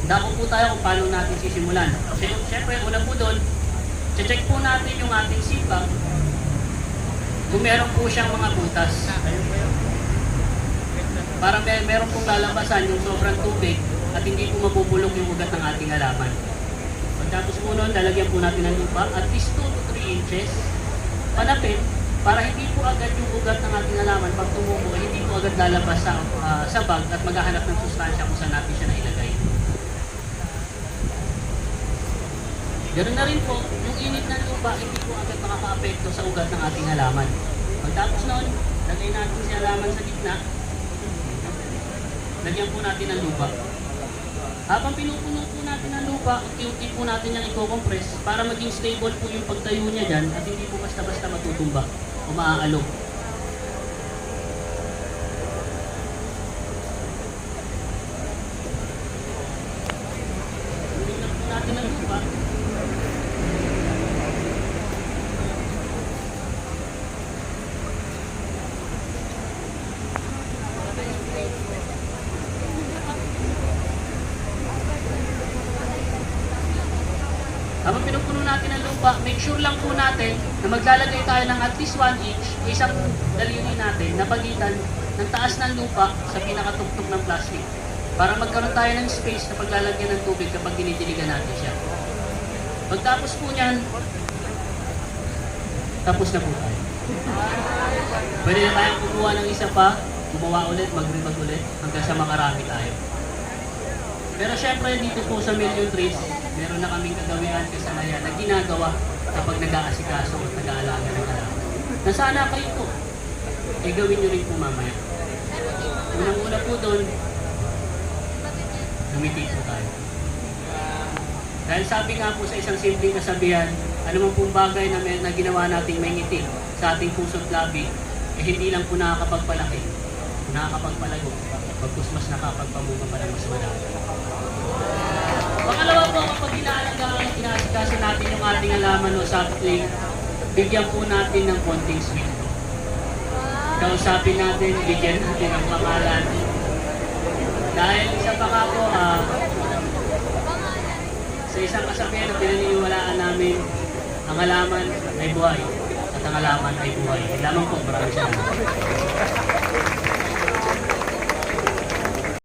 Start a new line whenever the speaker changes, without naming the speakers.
dako po tayo kung paano natin sisimulan. Siyempre, una po doon, check po natin yung ating sipag kung meron po siyang mga butas. Para meron pong lalabasan yung sobrang tubig at hindi po mabubulok yung ugat ng ating halaman. Pagkatapos po nun, lalagyan po natin ng lupa at least 2 to 3 inches panapit para hindi po agad yung ugat ng ating halaman pag tumubo, hindi po agad lalabas sa bag at maghahanap ng sustansya kung saan natin siya nailagay. Ganoon na rin po, yung init ng lupa hindi po agad makaka-apekto sa ugat ng ating halaman. Pagkatapos nun, lagay natin si halaman sa gitna. Lagyan po natin ng lupa. Habang pinupuno po natin ng lupa, unti-unti po natin yung i-compress para maging stable po yung pagtayo niya dyan at hindi po basta-basta matutumba o maaalog. Punuin po natin ng lupa. Habang pinupuno natin ang lupa, make sure lang po natin na maglalagay tayo ng at least 1 inch, isang daliri natin na pagitan ng taas ng lupa sa pinakatuktok ng plastic para magkaroon tayo ng space na paglalagyan ng tubig kapag dinidiligan natin siya. Pagtapos po niyan, tapos na po tayo. Pwede na tayong kumuha ng isa pa, gumawa ulit, mag-rebag ulit, hanggang sa makarami tayo. Pero syempre dito po sa Million Trees, meron na kaming kagawian kasanayan na ginagawa kapag nag-aasikaso at nag-aalaga ng halaman. Na sana kayo po, gawin nyo rin po mamaya. Unang-una po doon, lumiti po tayo. Dahil sabi nga po sa isang simpleng kasabihan, anumang pong bagay na ginawa nating may ngiti sa ating puso't labi, hindi lang po nakakapagpalaki, nakakapagpalago, pagkus mas nakakapagpamunga pa ng mas marami. Pangalawa po, kapag inaasikaso natin yung ating halaman o sapling, bigyan po natin ng konting sweet. Kausapin natin, bigyan natin ng pangalan. Dahil isa pa nga po, sa isang kasabihan na pinaniniwalaan namin, ang halaman ay buhay at ang halaman ay buhay. Lamang po, maraming salamat.